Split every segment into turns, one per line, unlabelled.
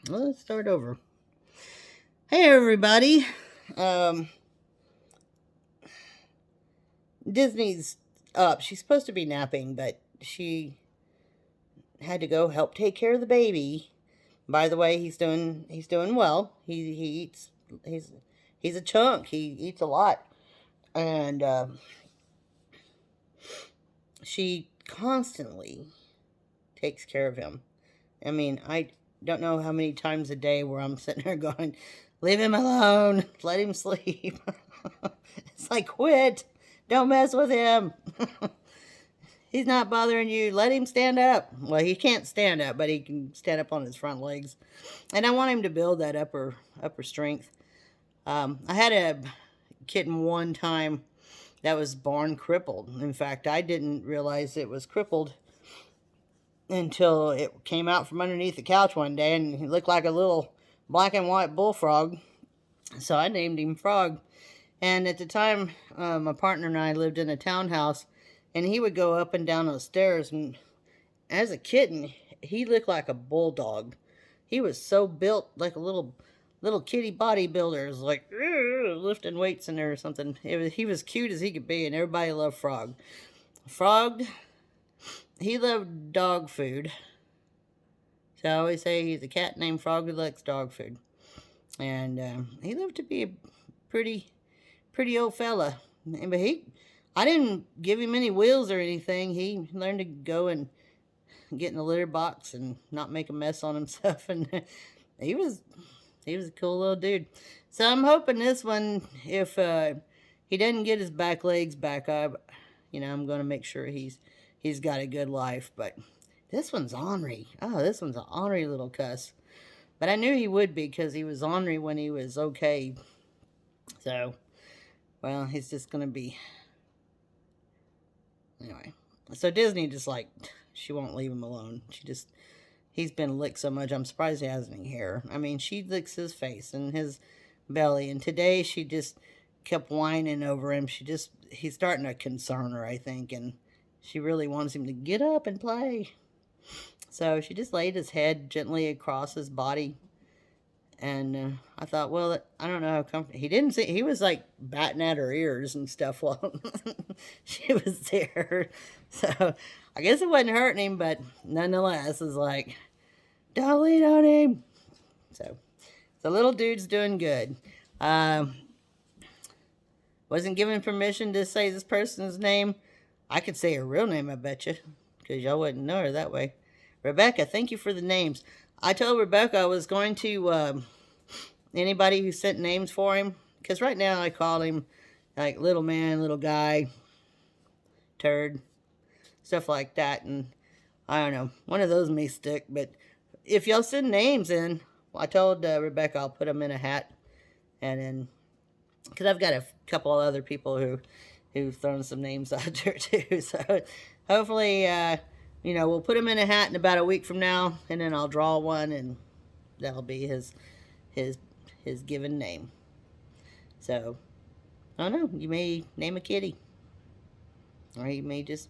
Well, let's start over. Hey, everybody. Um, Disney's up. She's supposed to be napping, but she had to go help take care of the baby. By the way, he's doing well. He eats. He's a chunk. He eats a lot, and she constantly takes care of him. I mean, I don't know how many times a day where I'm sitting there going, "Leave him alone. Let him sleep." It's like, quit. Don't mess with him. He's not bothering you. Let him stand up. Well, he can't stand up, but he can stand up on his front legs. And I want him to build that upper strength. I had a kitten one time that was born crippled. In fact, I didn't realize it was crippled until it came out from underneath the couch one day, and he looked like a little black and white bullfrog. So I named him Frog. And at the time, my partner and I lived in a townhouse, and he would go up and down those stairs. And as a kitten, he looked like a bulldog. He was so built like a little kitty bodybuilder. It was like lifting weights in there or something. He was cute as he could be, and everybody loved Frog. Frog, he loved dog food. So I always say he's a cat named Frog who likes dog food. And he lived to be a pretty old fella. But I didn't give him any wheels or anything. He learned to go and get in the litter box and not make a mess on himself. And he was a cool little dude. So I'm hoping this one, if he doesn't get his back legs back up, I'm going to make sure he's got a good life. But this one's ornery. Oh, this one's an ornery little cuss. But I knew he would be because he was ornery when he was okay. So, well, he's just going to be. Anyway. So Disney just she won't leave him alone. He's been licked so much, I'm surprised he has any hair. I mean, she licks his face and his belly. And today she just kept whining over him. He's starting to concern her, I think. And she really wants him to get up and play. So she just laid his head gently across his body. And I thought, well, I don't know how comfortable. He didn't see. He was like batting at her ears and stuff while she was there. So I guess it wasn't hurting him, but nonetheless, it's like, don't lean on him. So the little dude's doing good. Wasn't given permission to say this person's name. I could say her real name, I bet you, because y'all wouldn't know her that way. Rebecca, thank you for the names. I told Rebecca I was going to, anybody who sent names for him, because right now I call him like little man, little guy, turd, stuff like that. And I don't know, one of those may stick. But if y'all send names in, I told Rebecca I'll put them in a hat. And then, because I've got a couple of other people who've thrown some names out there too. So hopefully, we'll put him in a hat in about a week from now, and then I'll draw one, and that'll be his given name. So, I don't know. You may name a kitty, or you may just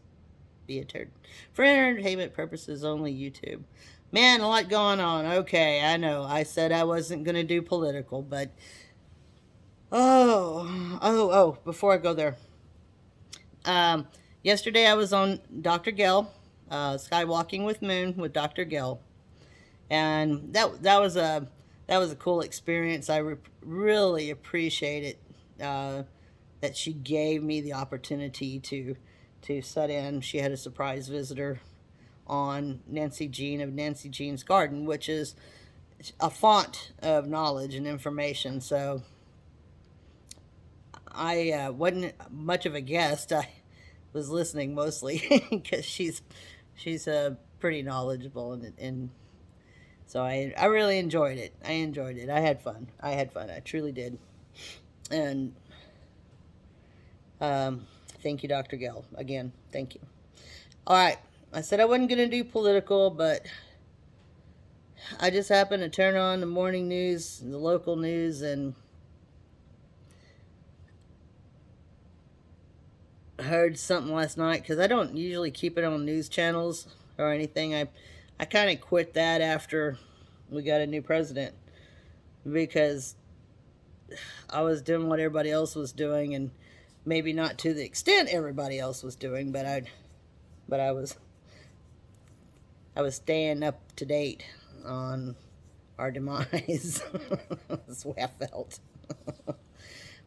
be a turd. For entertainment purposes only, YouTube. Man, a lot going on. Okay, I know. I said I wasn't going to do political, but before I go there, yesterday I was on Dr. Gell. Skywalking with Moon with Dr. Gill, and that was a cool experience. I really appreciate it that she gave me the opportunity to sit in. She had a surprise visitor on Nancy Jean of Nancy Jean's Garden, which is a font of knowledge and information. So I wasn't much of a guest. I was listening mostly because she's pretty knowledgeable, and so I really enjoyed it. I had fun. I truly did. And thank you, Dr. Gill. Again, thank you. All right. I said I wasn't going to do political, but I just happened to turn on the morning news, the local news, and heard something last night, because I don't usually keep it on news channels or anything. I kind of quit that after we got a new president, because I was doing what everybody else was doing, and maybe not to the extent everybody else was doing, but I was staying up to date on our demise. That's the way I felt.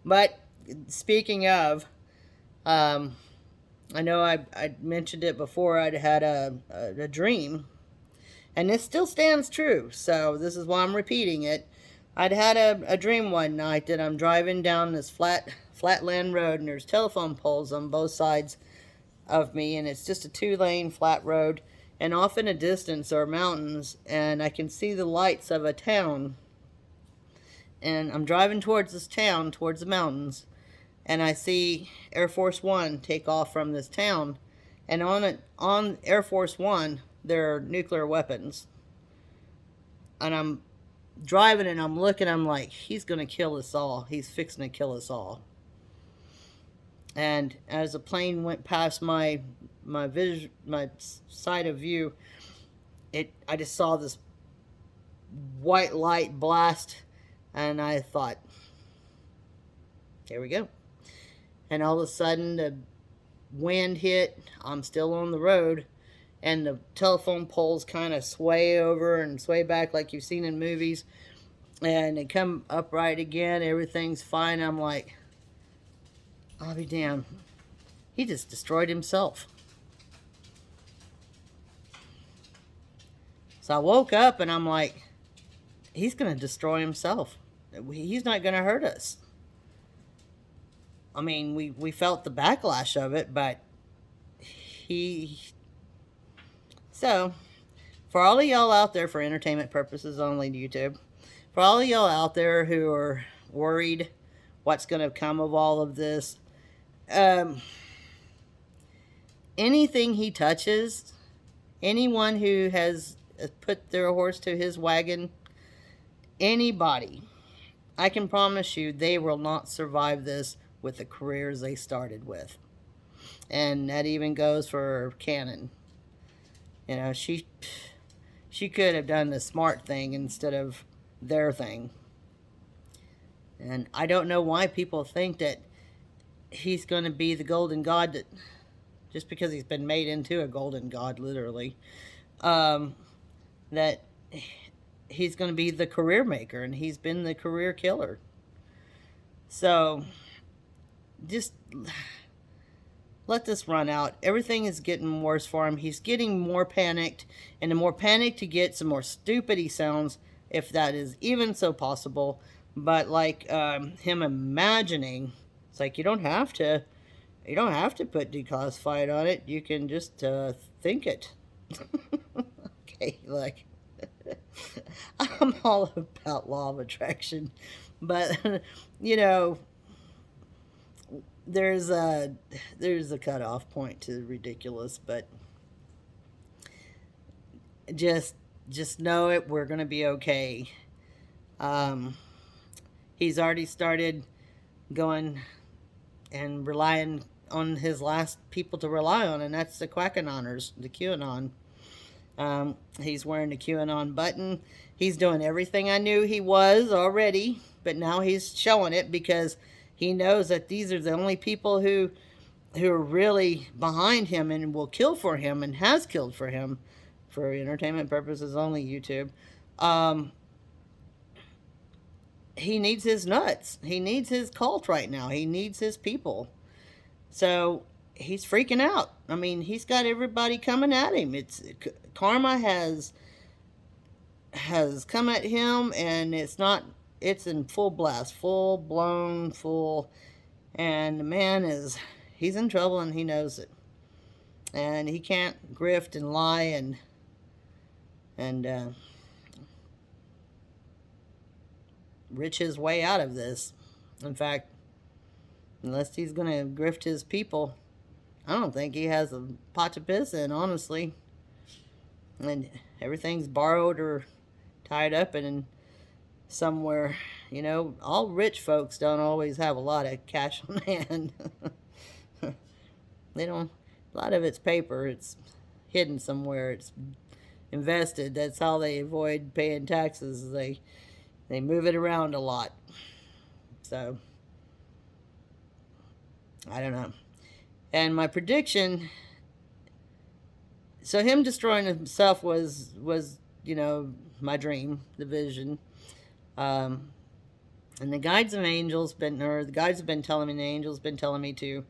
But speaking of, I know I mentioned it before. I'd had a dream, and this still stands true. So this is why I'm repeating it. I'd had a dream one night that I'm driving down this flatland road, and there's telephone poles on both sides of me, and it's just a 2-lane flat road. And off in the distance are mountains, and I can see the lights of a town. And I'm driving towards this town, towards the mountains, and I see Air Force One take off from this town. And on Air Force One, there are nuclear weapons. And I'm driving and I'm looking, I'm like, he's going to kill us all. He's fixing to kill us all. And as the plane went past my side of view, I just saw this white light blast, and I thought, here we go. And all of a sudden the wind hit. I'm still on the road, and the telephone poles kind of sway over and sway back like you've seen in movies, and they come upright again. Everything's fine. I'm like, I'll be damned. He just destroyed himself. So I woke up and I'm like, he's going to destroy himself. He's not going to hurt us. I mean, we felt the backlash of it, but So, for all of y'all out there, for entertainment purposes only, YouTube, for all of y'all out there who are worried what's going to come of all of this, anything he touches, anyone who has put their horse to his wagon, anybody, I can promise you they will not survive this with the careers they started with. And that even goes for Cannon. You know, she could have done the smart thing instead of their thing. And I don't know why people think that he's going to be the golden god, that just because he's been made into a golden god, literally, that he's going to be the career maker, and he's been the career killer. So just let this run out. Everything is getting worse for him. He's getting more panicked, and the more panicked he gets, the more stupid he sounds, if that is even so possible. But like him imagining, it's like you don't have to put declassified on it. You can just think it. Okay, like I'm all about law of attraction, but you know, there's a cutoff point to ridiculous. But just know it. We're gonna be okay. He's already started going and relying on his last people to rely on, and that's the Quackanoners, the QAnon. He's wearing the QAnon button. He's doing everything I knew he was already, but now he's showing it because he knows that these are the only people who are really behind him and will kill for him and has killed for him, for entertainment purposes only, YouTube. He needs his nuts. He needs his cult right now. He needs his people. So he's freaking out. I mean, he's got everybody coming at him. Karma has come at him, and it's in full blast, full blown, and the man he's in trouble, and he knows it. And he can't grift and lie and rich his way out of this. In fact, unless he's going to grift his people, I don't think he has a pot to piss in, honestly. And everything's borrowed or tied up in somewhere. You know, all rich folks don't always have a lot of cash on hand. They don't. A lot of it's paper. It's hidden somewhere. It's invested. That's how they avoid paying taxes. They move it around a lot. So I don't know. And my prediction, so him destroying himself was my dream, the vision. Um, and the guides of angels been, or the guides have been telling me, the angels been telling me to.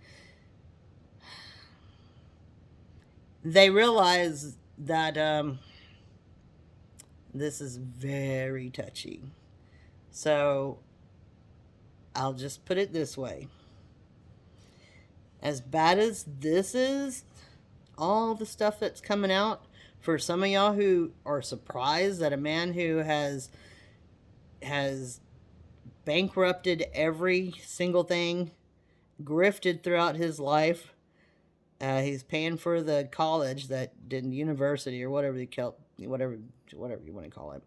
They realize that this is very touchy. So I'll just put it this way. As bad as this is, all the stuff that's coming out, for some of y'all who are surprised that a man who has bankrupted every single thing, grifted throughout his life, he's paying for the college that did university or whatever whatever you want to call it.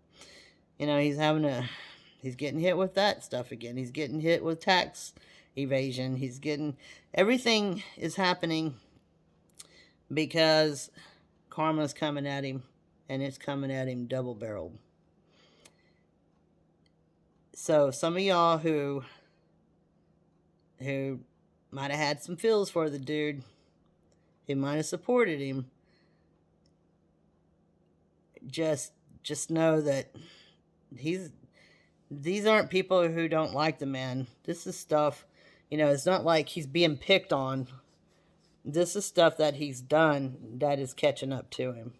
He's getting hit with that stuff again. He's getting hit with tax evasion. Everything is happening because karma's coming at him, and it's coming at him double-barreled. So some of y'all who might have had some feels for the dude, who might have supported him, just know that these aren't people who don't like the man. This is stuff, it's not like he's being picked on. This is stuff that he's done that is catching up to him.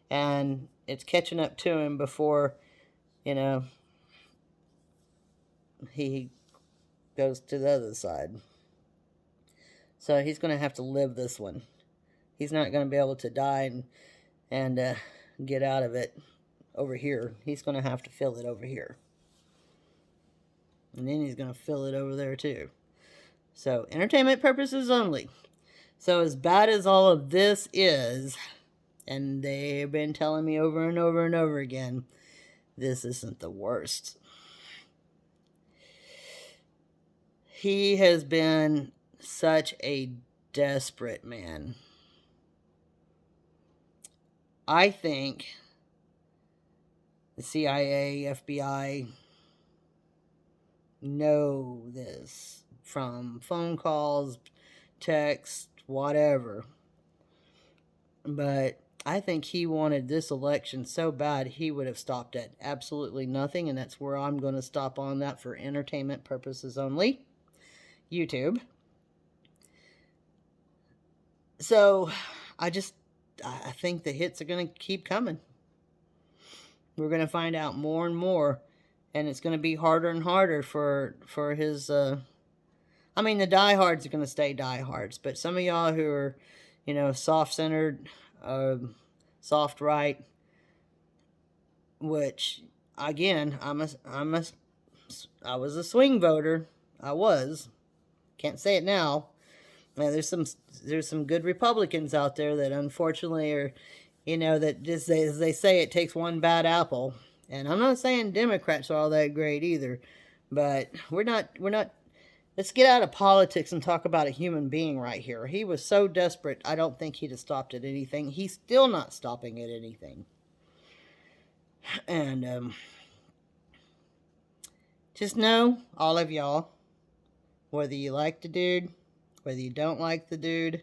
And it's catching up to him before, he goes to the other side. So he's going to have to live this one. He's not going to be able to die and get out of it over here. He's going to have to feel it over here. And then he's going to feel it over there too. So, entertainment purposes only. So, as bad as all of this is, and they've been telling me over and over and over again, this isn't the worst. He has been such a desperate man. I think the CIA, FBI know this from phone calls, texts, whatever. But I think he wanted this election so bad he would have stopped at absolutely nothing, and that's where I'm going to stop on that for entertainment purposes only. YouTube. So I think the hits are going to keep coming. We're going to find out more and more, and it's going to be harder and harder for his the diehards are going to stay diehards, but some of y'all who are soft-centered, soft right, which again, I was a swing voter. I was. Can't say it now. Now, there's some good Republicans out there that unfortunately are, that just as they say, it takes one bad apple. And I'm not saying Democrats are all that great either, but we're not. Let's get out of politics and talk about a human being right here. He was so desperate, I don't think he'd have stopped at anything. He's still not stopping at anything. And just know, all of y'all, whether you like the dude, whether you don't like the dude,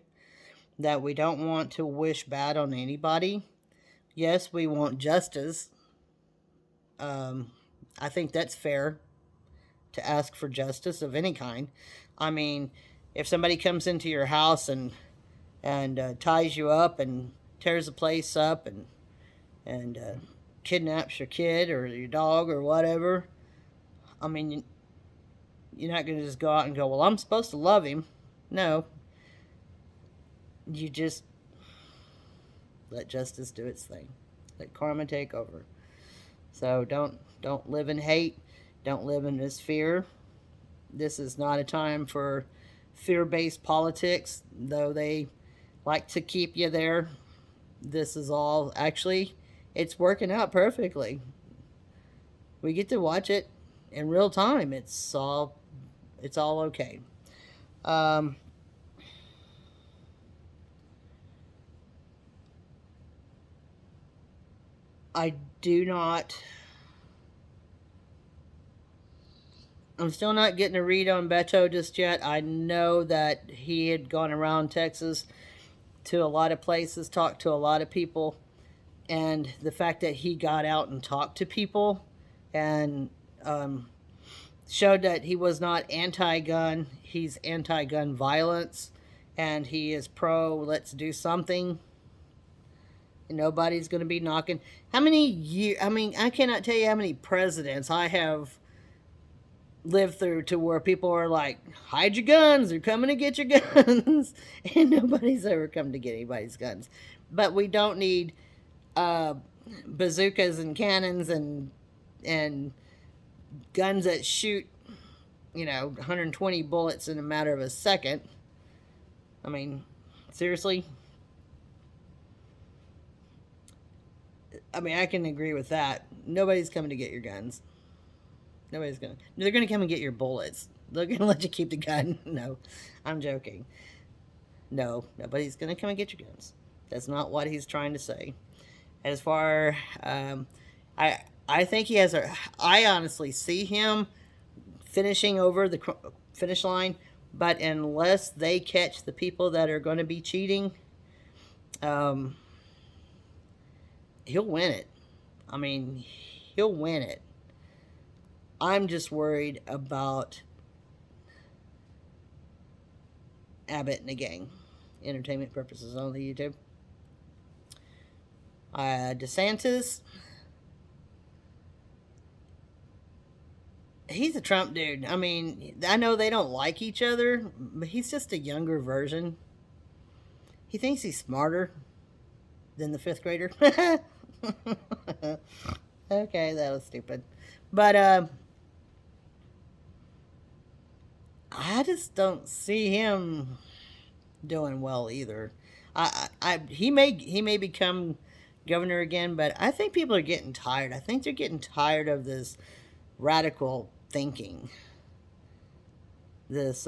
that we don't want to wish bad on anybody. Yes, we want justice. I think that's fair to ask for justice of any kind. I mean, if somebody comes into your house and ties you up and tears the place up and kidnaps your kid or your dog or whatever, I mean, you're not going to just go out and go, well, I'm supposed to love him. No. You just let justice do its thing. Let karma take over. So don't live in hate. Don't live in this fear. This is not a time for fear-based politics, though they like to keep you there. This is all, actually, it's working out perfectly. We get to watch it in real time. It's all okay. I do not. I'm still not getting a read on Beto just yet. I know that he had gone around Texas to a lot of places, talked to a lot of people, and the fact that he got out and talked to people and showed that he was not anti-gun, he's anti-gun violence, and he is pro let's do something. Nobody's going to be knocking. How many years? I mean, I cannot tell you how many presidents I have lived through to where people are like, hide your guns, they're coming to get your guns. And nobody's ever come to get anybody's guns. But we don't need bazookas and cannons and guns that shoot, 120 bullets in a matter of a second. I mean, seriously? I mean, I can agree with that. Nobody's coming to get your guns. Nobody's going to. They're going to come and get your bullets. They're going to let you keep the gun. No, I'm joking. No, nobody's going to come and get your guns. That's not what he's trying to say. As far, I think he has a. I honestly see him finishing over the finish line, but unless they catch the people that are going to be cheating, he'll win it. I mean, he'll win it. I'm just worried about Abbott and the gang. Entertainment purposes only, YouTube. DeSantis, he's a Trump dude. I mean, I know they don't like each other, but he's just a younger version. He thinks he's smarter than the 5th grader. Okay, that was stupid. But I just don't see him doing well either. He may become governor again, but I think people are getting tired. I think they're getting tired of this radical thinking. This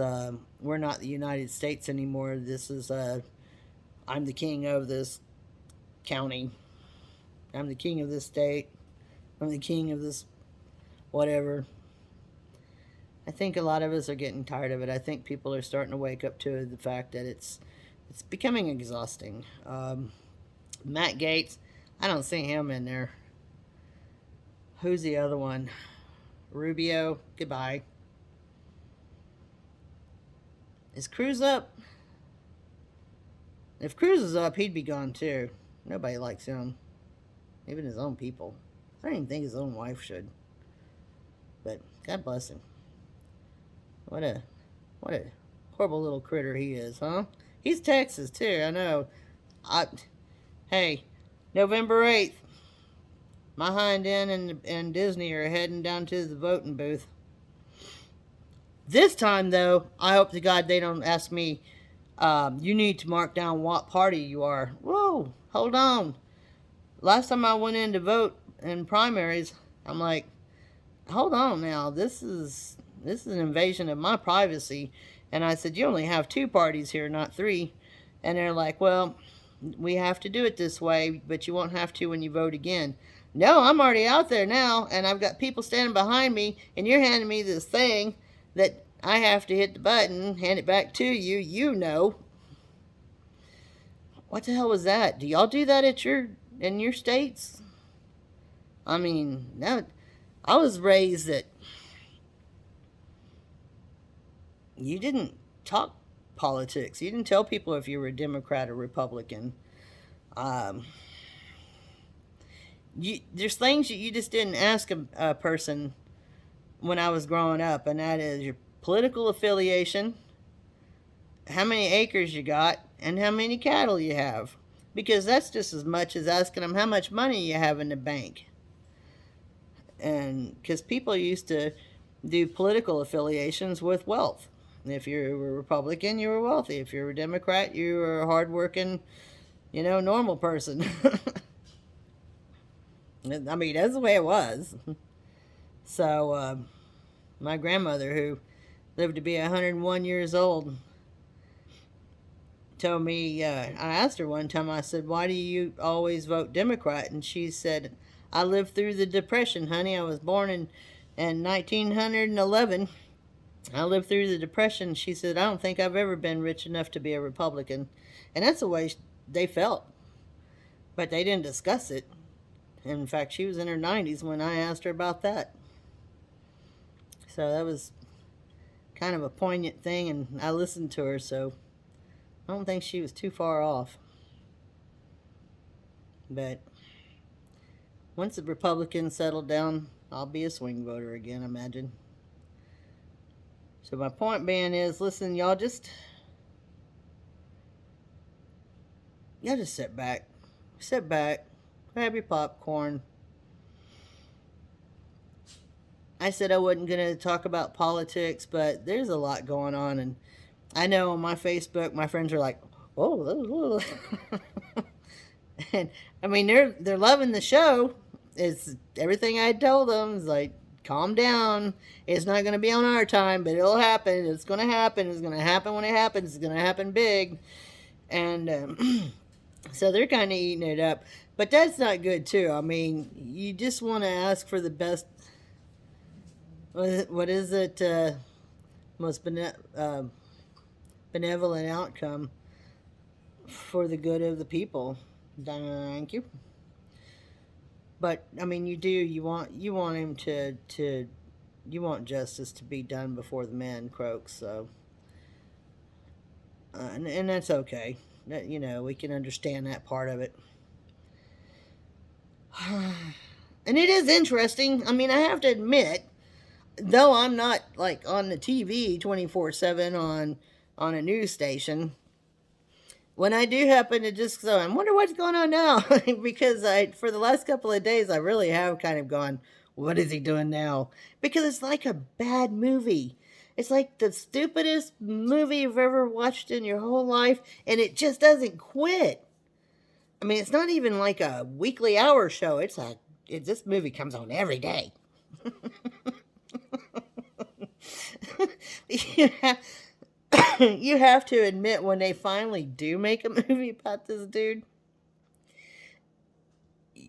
we're not the United States anymore. This is I'm the king of this county. I'm the king of this state. I'm the king of this whatever. I think a lot of us are getting tired of it. I think people are starting to wake up to the fact that it's becoming exhausting. Matt Gaetz, I don't see him in there. Who's the other one? Rubio, goodbye. Is Cruz up? If Cruz is up, he'd be gone too. Nobody likes him. Even his own people. I don't even think his own wife should. But God bless him. What a horrible little critter he is, huh? He's Texas too, I know. Hey, November 8th, my hind end and Disney are heading down to the voting booth. This time, though, I hope to God they don't ask me, you need to mark down what party you are. Whoa, hold on. Last time I went in to vote in primaries, I'm like, hold on now, this is an invasion of my privacy. And I said, you only have 2 parties here, not 3. And they're like, well, we have to do it this way, but you won't have to when you vote again. No, I'm already out there now, and I've got people standing behind me, and you're handing me this thing that I have to hit the button, hand it back to you, What the hell was that? Do y'all do that in your states? I mean, no, I was raised that you didn't talk politics. You didn't tell people if you were a Democrat or Republican. There's things that you just didn't ask a person when I was growing up, and that is your political affiliation, how many acres you got, and how many cattle you have. Because that's just as much as asking them how much money you have in the bank. And because people used to do political affiliations with wealth. If you were a Republican, you were wealthy. If you were a Democrat, you were a hardworking, normal person. I mean, that's the way it was. So, my grandmother, who lived to be 101 years old, told me, I asked her one time, I said, why do you always vote Democrat? And she said, I lived through the Depression, honey. I was born in 1911. I lived through the Depression. She said, I don't think I've ever been rich enough to be a Republican. And that's the way they felt. But they didn't discuss it. In fact, she was in her 90s when I asked her about that. So that was kind of a poignant thing, and I listened to her, so I don't think she was too far off. But once the Republicans settle down, I'll be a swing voter again, I imagine. So my point being is, listen, y'all just sit back. Sit back, grab your popcorn. I said I wasn't going to talk about politics, but there's a lot going on, and I know on my Facebook, my friends are like, "Oh," and I mean they're loving the show. It's everything I told them is like, calm down. It's not going to be on our time, but it'll happen. It's going to happen. It's going to happen when it happens. It's going to happen big, and so they're kind of eating it up. But that's not good too. I mean, you just want to ask for the best. What is it? Most benevolent outcome for the good of the people. Thank you. But I mean, you want him to you want justice to be done before the man croaks. So, and that's okay. That, we can understand that part of it. And it is interesting. I mean, I have to admit, though I'm not like on the TV 24/7 on a news station, when I do happen to just go, I wonder what's going on now, because for the last couple of days I really have kind of gone, what is he doing now? Because it's like a bad movie. It's like the stupidest movie you've ever watched in your whole life, and it just doesn't quit. I mean, it's not even like a weekly hour show. This movie comes on every day. You have to admit, when they finally do make a movie about this dude,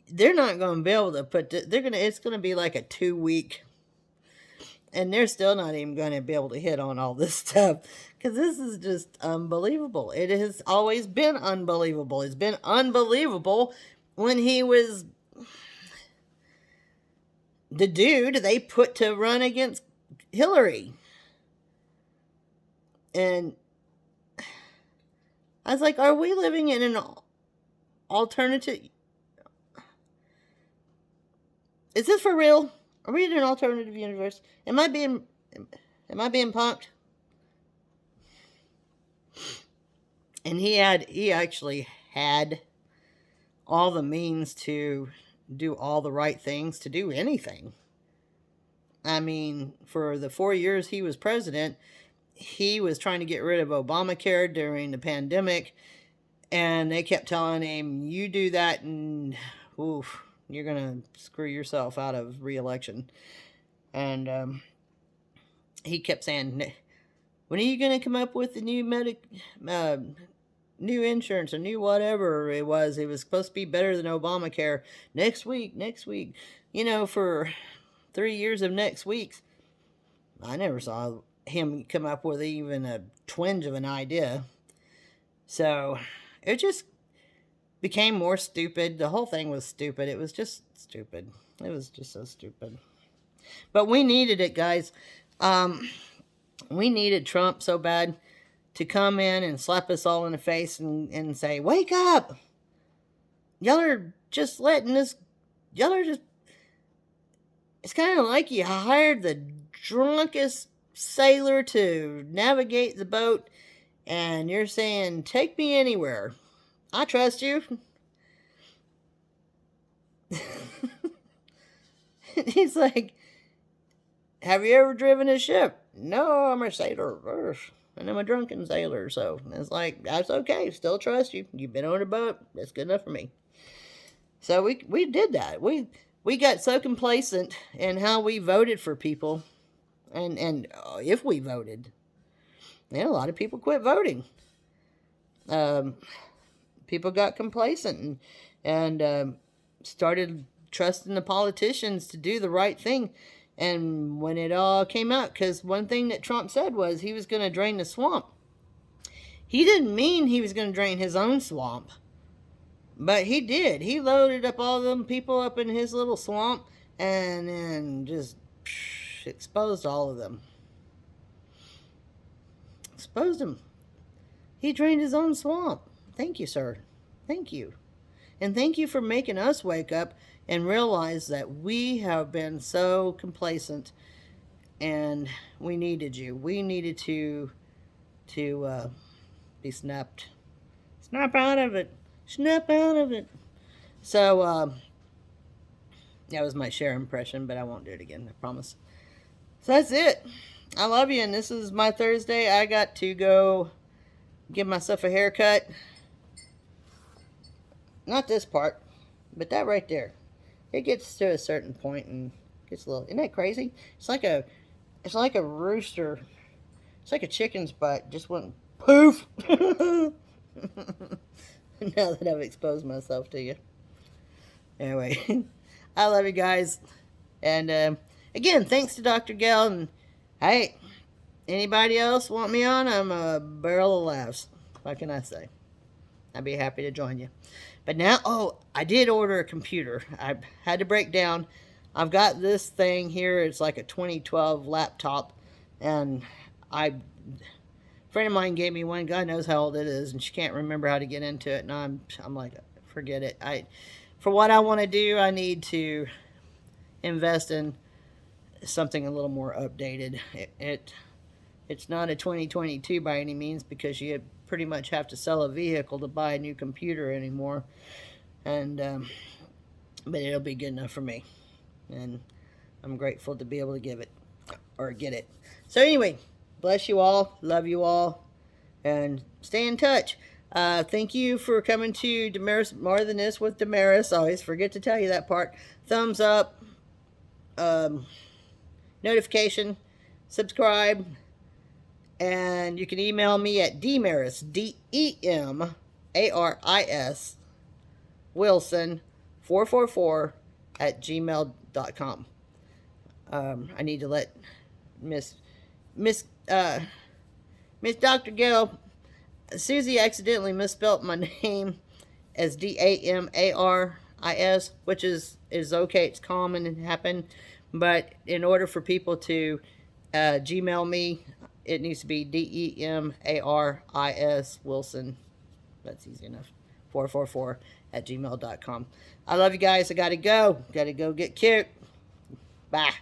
they're not going to be able to it's going to be like a 2-week, and they're still not even going to be able to hit on all this stuff, because this is just unbelievable. It has always been unbelievable. It's been unbelievable when he was the dude they put to run against Hillary. And I was like, are we living in an alternative? Is this for real? Are we in an alternative universe? Am I being punked? And he actually had all the means to do all the right things, to do anything. I mean, for the 4 years he was president, he was trying to get rid of Obamacare during the pandemic, and they kept telling him, you do that and oof, you're going to screw yourself out of re-election. And he kept saying, when are you going to come up with the new new insurance or new whatever it was? It was supposed to be better than Obamacare. Next week. For 3 years of next weeks, I never saw him come up with even a twinge of an idea. So it just became more stupid. The whole thing was stupid. It was just stupid. It was just so stupid. But we needed it, guys. We needed Trump so bad to come in and slap us all in the face and say, wake up! Y'all are just letting this... Y'all are just... It's kind of like you hired the drunkest sailor to navigate the boat, and you're saying, take me anywhere. I trust you. He's like, have you ever driven a ship? No, I'm a sailor. And I'm a drunken sailor. So it's like, that's okay. Still trust you. You've been on a boat. That's good enough for me. So we did that. We got so complacent in how we voted for people. And if we voted, a lot of people quit voting. People got complacent and started trusting the politicians to do the right thing. And when it all came out, because one thing that Trump said was he was going to drain the swamp. He didn't mean he was going to drain his own swamp, but he did. He loaded up all them people up in his little swamp and then just exposed all of them. Exposed them. He drained his own swamp. Thank you, sir. Thank you. And thank you for making us wake up and realize that we have been so complacent and we needed you. We needed to be snapped. Snap out of it. Snap out of it. So, that was my Cher impression, but I won't do it again, I promise. So that's it. I love you, and this is my Thursday. I got to go give myself a haircut. Not this part, but that right there. It gets to a certain point and gets a little... Isn't that crazy? It's like a rooster. It's like a chicken's butt. Just went poof. Now that I've exposed myself to you. Anyway, I love you guys. And again, thanks to Dr. Gale. And hey, anybody else want me on? I'm a barrel of laughs. What can I say? I'd be happy to join you. But now, oh, I did order a computer. I had to break down. I've got this thing here. It's like a 2012 laptop. And a friend of mine gave me one. God knows how old it is. And she can't remember how to get into it. And I'm like, forget it. For what I want to do, I need to invest in something a little more updated. It's not a 2022 by any means, because you pretty much have to sell a vehicle to buy a new computer anymore. And but it'll be good enough for me, and I'm grateful to be able to get it. So anyway, bless you all, love you all, and stay in touch. Thank you for coming to Demaris, More Than This with Demaris. I always forget to tell you that part. Thumbs up, notification, subscribe, and you can email me at DEMARIS, DEMARIS, Wilson 444 at gmail.com. I need to let Miss Dr. Gale. Susie accidentally misspelled my name as DAMARIS, which is okay. It's common and happen. But in order for people to Gmail me, it needs to be DEMARIS Wilson. That's easy enough. 444 at gmail.com. I love you guys. I gotta go. Gotta go get cute. Bye.